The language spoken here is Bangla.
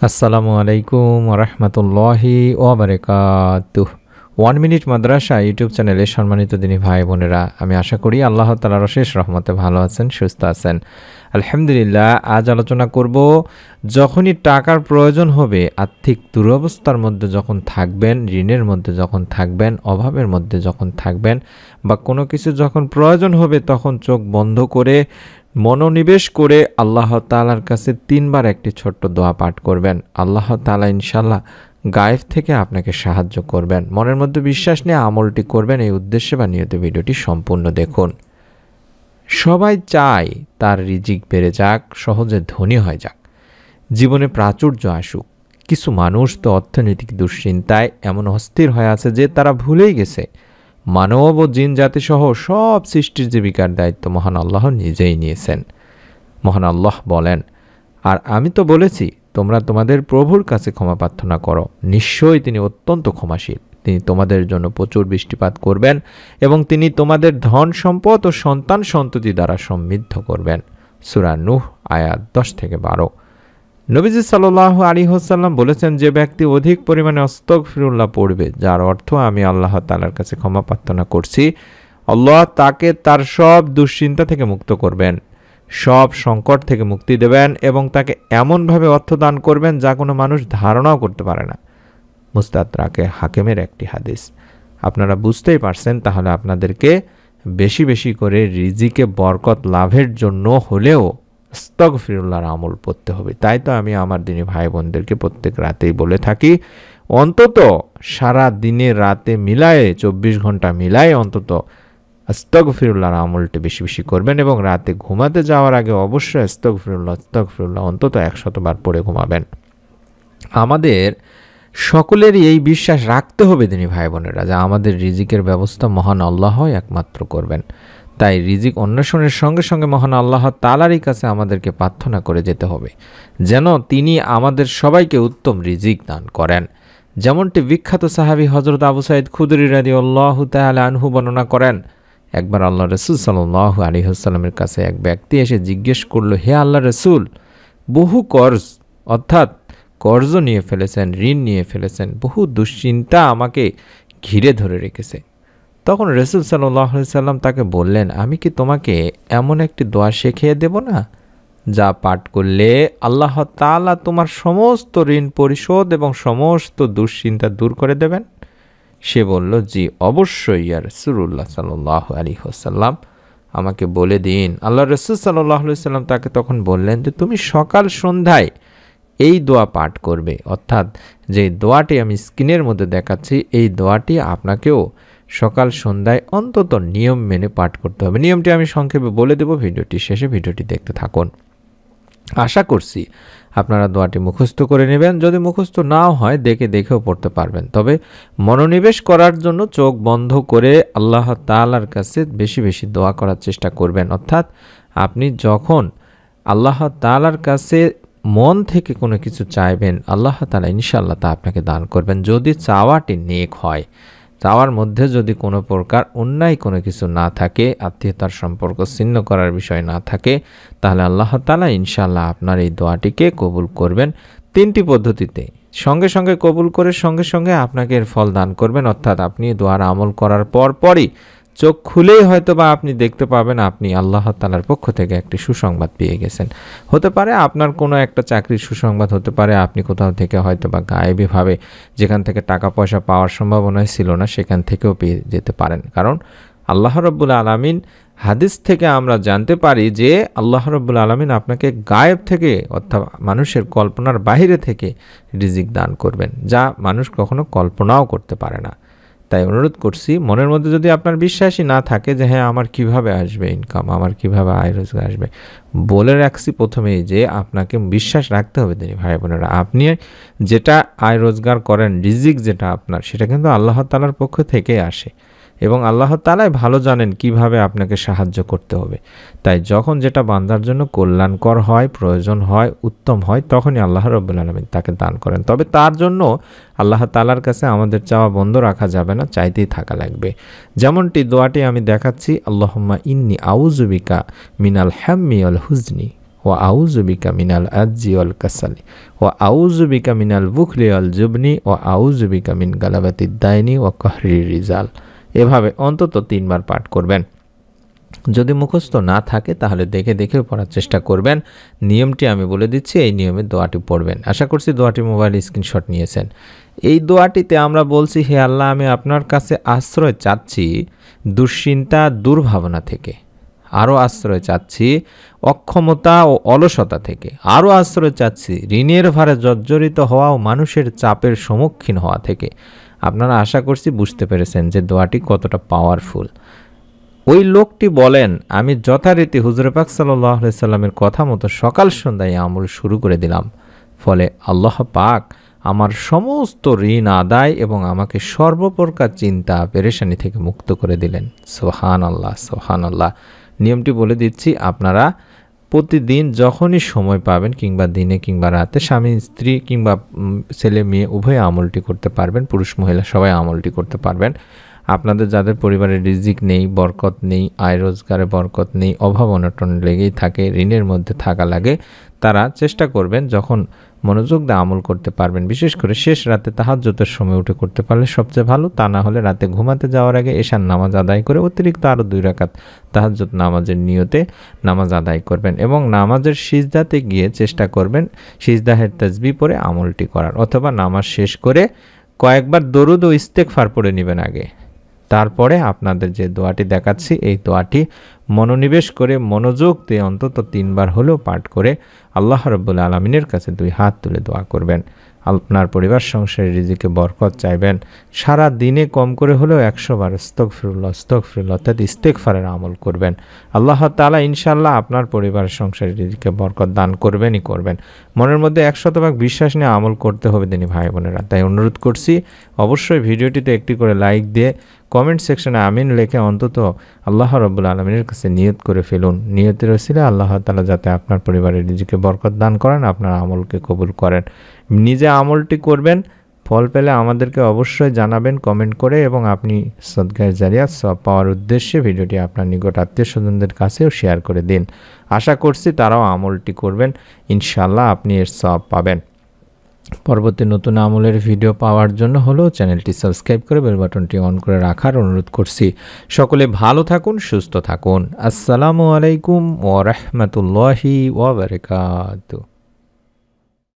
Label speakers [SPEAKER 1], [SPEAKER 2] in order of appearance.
[SPEAKER 1] আসসালামু আলাইকুম ওরহমতুল্লাহি ওবারাকাতুহ। 1 মিনিট মাদ্রাসা ইউটিউব চ্যানেলে সম্মানিত দিনী ভাই বোনেরা, আমি আশা করি আল্লাহ তাআলার অশেষ রহমতে ভালো আছেন, সুস্থ আছেন। আলহামদুলিল্লাহ। আজ আলোচনা করব, যখনই টাকার প্রয়োজন হবে, আর্থিক দুরবস্থার মধ্যে যখন থাকবেন, ঋণের মধ্যে যখন থাকবেন, অভাবের মধ্যে যখন থাকবেন, বা কোনো কিছু যখন প্রয়োজন হবে, তখন চোখ বন্ধ করে মনোনিবেশ করে আল্লাহ তাআলার কাছে 3 বার একটি ছোট্ট দোয়া পাঠ করবেন। আল্লাহ তাআলা ইনশাআল্লাহ গায়েব থেকে আপনাকে সাহায্য করবেন। মনের মধ্যে বিশ্বাস নিয়ে আমলটি করবেন, এই উদ্দেশ্যে বা নিয়ত ভিডিওটি সম্পূর্ণ দেখুন। সবাই চায় তার রিজিক বেড়ে যাক, সহজে ধনী হয়ে যাক, জীবনে প্রাচুর্য আসুক। কিছু মানুষ তো অর্থনৈতিক দুশ্চিন্তায় এমন অস্থির হয়ে আছে যে তারা ভুলেই গেছে মানব ও জিন জাতিসহ সব সৃষ্টির জীবিকার দায়িত্ব মহান আল্লাহ নিজেই নিয়েছেন। মহান আল্লাহ বলেন, আর আমি তো বলেছি তোমরা তোমাদের প্রভুর কাছে ক্ষমা প্রার্থনা করো, নিশ্চয়ই তিনি অত্যন্ত ক্ষমাশীল। তিনি তোমাদের জন্য প্রচুর বৃষ্টিপাত করবেন এবং তিনি তোমাদের ধন সম্পদ ও সন্তান সন্ততি দ্বারা সমৃদ্ধ করবেন। সূরা নূহ আয়াত 10-12। নবীজি সাল্লাল্লাহু আলাইহি ওয়াসাল্লাম বলেছেন, যে ব্যক্তি অধিক পরিমাণে আস্তাগফিরুল্লাহ পড়বে, যার অর্থ আমি আল্লাহ তাআলার কাছে ক্ষমা প্রার্থনা করছি, আল্লাহ তাকে তার সব দুশ্চিন্তা থেকে মুক্ত করবেন, সব সংকট থেকে মুক্তি দেবেন এবং তাকে এমনভাবে অর্থ দান করবেন যা কোনো মানুষ ধারণাও করতে পারে না। মুস্তাদরাকে হাকিমের একটি হাদিস। আপনারা বুঝতেই পারছেন, তাহলে আপনাদেরকে বেশি বেশি করে রিজিকে বরকত লাভের জন্য হলেও আস্তাগফিরুল্লাহর আমল পড়তে হবে। তাই তো আমি আমার দিনী ভাই বোনদেরকে প্রত্যেক রাতেই বলে থাকি, অন্তত সারা দিনে রাতে মিলায়ে 24 ঘন্টা মিলায়ে অন্তত আস্তাগফিরুল্লাহর আমলটি বেশি বেশি করবেন এবং রাতে ঘুমাতে যাওয়ার আগে অবশ্যই আস্তাগফিরুল্লাহ অন্তত 100 বার পড়ে ঘুমাবেন। আমাদের সকলেরই এই বিশ্বাস রাখতে হবে দিনী ভাই বোনেরা, যে আমাদের রিজিকের ব্যবস্থা মহান আল্লাহই একমাত্র করবেন। তাই রিজিক অন্বেষণের সঙ্গে সঙ্গে মহান আল্লাহ তাআলারই কাছে আমাদেরকে প্রার্থনা করে যেতে হবে, যেন তিনি আমাদের সবাইকে উত্তম রিজিক দান করেন। যেমনটি বিখ্যাত সাহাবী হযরত আবু সাঈদ খুদরি রাদিয়াল্লাহু তাআলা আনহু বর্ণনা করেন, একবার আল্লাহ রাসূল সাল্লাল্লাহু আলাইহি ওয়াসাল্লামের কাছে এক ব্যক্তি এসে জিজ্ঞেস করল, হে আল্লাহর রাসূল, বহু কর্জ নিয়ে ফেলেছেন, ঋণ নিয়ে ফেলেছেন, বহু দুশ্চিন্তা আমাকে ঘিরে ধরে রেখেছে। তখন রাসূল সাল্লাল্লাহু আলাইহি সাল্লাম তাকে বললেন, আমি কি তোমাকে এমন একটি দোয়া শিখিয়ে দেব না, যা পাঠ করলে আল্লাহ তাআলা তোমার সমস্ত ঋণ পরিশোধ এবং সমস্ত দুশ্চিন্তা দূর করে দেবেন? সে বলল, জি অবশ্যই ইয়া রাসূলুল্লাহ সাল্লাল্লাহু আলাইহি ওয়াসাল্লাম, আমাকে বলে দিন। আল্লাহ রাসূল সাল্লাল্লাহু আলাইহি সাল্লাম তাকে তখন বললেন যে তুমি সকাল সন্ধ্যায় এই দোয়া পাঠ করবে, অর্থাৎ যে দোয়াটি আমি স্ক্রিনের মধ্যে দেখাচ্ছি, এই দোয়াটি আপনাকেও সকাল সন্ধ্যায় অন্তত নিয়ম মেনে পাঠ করতে হবে। নিয়মটি আমি সংক্ষেপে বলে দেব, ভিডিওটি শেষে ভিডিওটি দেখতে থাকুন। আশা করছি আপনারা দোয়াটি মুখস্থ করে নেবেন। যদি মুখস্থ নাও হয় দেখেও পড়তে পারবেন। তবে মনোনিবেশ করার জন্য চোখ বন্ধ করে আল্লাহ তাআলার কাছে বেশি বেশি দোয়া করার চেষ্টা করবেন। অর্থাৎ আপনি যখন আল্লাহ তাআলার কাছে মন থেকে কোনো কিছু চাইবেন, আল্লাহ তাআলা ইনশাআল্লাহ তা আপনাকে দান করবেন, যদি চাওয়াটি নেক হয়। চাওয়ার মধ্যে যদি কোনো প্রকার অন্যায় কোনো কিছু না থাকে, আত্মীয়তার সম্পর্ক ছিন্ন করার বিষয় না থাকে, তাহলে আল্লাহ তাআলা ইনশাআল্লাহ আপনার এই দোয়াটিকে কবুল করবেন 3টি পদ্ধতিতে। সঙ্গে সঙ্গে কবুল করে সঙ্গে সঙ্গে আপনাকে এর ফল দান করবেন। অর্থাৎ আপনি দোয়ার আমল করার পরই চোখ খুলেই হয়তো বা আপনি দেখতে পাবেন আপনি আল্লাহ তাআলার পক্ষ থেকে একটি সুসংবাদ পেয়ে গেছেন। হতে পারে আপনার কোনো একটা চাকরির সুসংবাদ, হতে পারে আপনি কোথাও থেকে হয়তো বা গায়েবীভাবে যেখান থেকে টাকা পয়সা পাওয়ার সম্ভাবনাই ছিল না, সেখান থেকেও পেয়ে যেতে পারেন। কারণ আল্লাহ রাব্বুল আলামিন, হাদিস থেকে আমরা জানতে পারি যে আল্লাহ রাব্বুল আলামিন আপনাকে গায়েব থেকে, অর্থাৎ মানুষের কল্পনার বাইরে থেকে রিজিক দান করবেন, যা মানুষ কখনো কল্পনাও করতে পারে না। তাই অনুরোধ করছি, মনের মধ্যে যদি আপনার বিশ্বাসই না থাকে যে হ্যাঁ আমার কিভাবে আসবে ইনকাম, আমার কিভাবে আয় রোজগার আসবে, বলে রাখছি প্রথমেই যে আপনাকে বিশ্বাস রাখতে হবে দিনী ভাই বোনেরা। আপনি যেটা আয় রোজগার করেন, রিজিক যেটা আপনার, সেটা কিন্তু আল্লাহ তাআলার পক্ষ থেকে আসে এবং আল্লাহ তাআলাই ভালো জানেন কিভাবে আপনাকে সাহায্য করতে হবে। তাই যখন যেটা বান্দার জন্য কল্যাণকর হয়, প্রয়োজন হয়, উত্তম হয়, তখনই আল্লাহ রাব্বুল আলামিন তাকে দান করেন। তবে তার জন্য আল্লাহ তাআলার কাছে আমাদের চাওয়া বন্ধ রাখা যাবে না, চাইতেই থাকা লাগবে। যেমনটি দোয়াটি আমি দেখাচ্ছি, আল্লাহুম্মা ইন্নী আউযু বিকা মিনাল হাম্মি ওয়াল হুজনি ওয়া আউযু বিকা মিনাল আজ্জি ওয়াল কাসালি ওয়া আউযু বিকা মিনাল বুখলি ওয়াল জুবনি ওয়া আউযু বিকা মিন গালাবাতিদ দাইনি ওয়া কাহরির রিজাল। এভাবে অন্তত 3 বার পাঠ করবেন। যদি মুখস্থ না থাকে তাহলে দেখে দেখে পড়ার চেষ্টা করবেন। নিয়মটি আমি বলে দিচ্ছি, এই নিয়মে দোয়াটি পড়বেন। আশা করছি দোয়াটি মোবাইল স্ক্রিনশট নিয়েছেন। এই দোয়াটিতে আমরা বলছি, হে আল্লাহ, আমি আপনার কাছে আশ্রয় চাচ্ছি দুশ্চিন্তা দুর্ভাবনা থেকে, আরও আশ্রয় চাচ্ছি অক্ষমতা ও অলসতা থেকে, আরও আশ্রয় চাচ্ছি ঋণের ভারে জর্জরিত হওয়া ও মানুষের চাপের সম্মুখীন হওয়া থেকে। আপনারা আশা করছি বুঝতে পেরেছেন যে দোয়াটি কতটা পাওয়ারফুল। ওই লোকটি বলেন, আমি যথারীতি হুজুর পাক সাল্লাল্লাহু আলাইহি সাল্লামের কথা মতো সকাল সন্ধ্যায় আমল শুরু করে দিলাম। ফলে আল্লাহ পাক আমার সমস্ত ঋণ আদায় এবং আমাকে সর্বপ্রকার চিন্তা পেরেশানি থেকে মুক্ত করে দিলেন। সুবহানাল্লাহ, সুবহানাল্লাহ। নিয়মটি বলে দিচ্ছি, আপনারা প্রতিদিন যখনই সময় পাবেন, কিংবা দিনে কিংবা রাতে, স্বামী স্ত্রী কিংবা ছেলে মেয়ে উভয় আমলটি করতে পারবেন। পুরুষ মহিলা সবাই আমলটি করতে পারবেন। আপনাদের যাদের পরিবারে রিজিক নেই, বরকত নেই, আয় রোজগারে বরকত নেই, অভাব অনটন লেগেই থাকে, ঋণের মধ্যে থাকা লাগে, তারা চেষ্টা করবেন যখন মনোযোগ দিয়ে আমল করতে পারবেন। বিশেষ করে শেষ রাতে তাহাজ্জুদের সময় উঠে করতে পারলে সবচেয়ে ভালো। তা না হলে রাতে ঘুমাতে যাওয়ার আগে এশার নামাজ আদায় করে অতিরিক্ত আরও 2 রাকাত তাহাজ্জুদ নামাজের নিয়তে নামাজ আদায় করবেন এবং নামাজের সিজদাতে গিয়ে চেষ্টা করবেন সিজদাহের তাসবিহ পড়ে আমলটি করার, অথবা নামাজ শেষ করে কয়েকবার দরুদ ও ইস্তেগফার পড়ে নেবেন আগে। তারপরে আপনাদের যে দোয়াটি দেখাচ্ছি, এই দোয়াটি মনোনিবেশ করে মনোযোগ দিয়ে অন্তত 3 বার হলেও পাঠ করে আল্লাহ রাব্বুল আলামিনের কাছে 2 হাত তুলে দোয়া করবেন। আপনার পরিবার সংসারে রিজিকে বরকত চাইবেন। সারা দিনে কম করে হলেও 100 বার আস্তাগফিরুল্লাহ আস্তাগফিরুল্লাহ অর্থাৎ ইস্তেগফারের আমল করবেন। আল্লাহ তাআলা ইনশাআল্লাহ আপনার পরিবার সংসারে রিজিকে বরকত দান করবেনই করবেন। মনের মধ্যে 100% বিশ্বাস নিয়ে আমল করতে হবে দিনী ভাই বোনেরা। তাই অনুরোধ করছি, অবশ্যই ভিডিওটিতে একটি করে লাইক দিয়ে কমেন্ট সেকশনে আমিন লিখে অন্তত আল্লাহ রাব্বুল আলামিনের কাছে নিয়ত করে ফেলুন। নিয়তের ওসিলায় আল্লাহ তাআলা যাতে আপনার পরিবারের রিজিকে বরকত দান করেন, আপনার আমলকে কবুল করেন। নিজে আমলটি করবেন, ফল পেলে আমাদেরকে অবশ্যই জানাবেন কমেন্ট করে, এবং আপনি সদকায়ে জারিয়া সওয়াব পাওয়ার উদ্দেশ্যে ভিডিওটি আপনার নিকট আত্মীয়স্বজনদের কাছেও শেয়ার করে দিন। আশা করছি তারাও আমলটি করবেন, ইনশাআল্লাহ আপনি এর সওয়াব পাবেন। পরবর্তী নতুন আমলের ভিডিও পাওয়ার জন্য হলেও চ্যানেলটি সাবস্ক্রাইব করে বেল বাটনটি অন করে রাখার অনুরোধ করছি। সকলে ভালো থাকুন, সুস্থ থাকুন। আসসালামু আলাইকুম ওয়া রাহমাতুল্লাহি ওয়া বারাকাতুহু।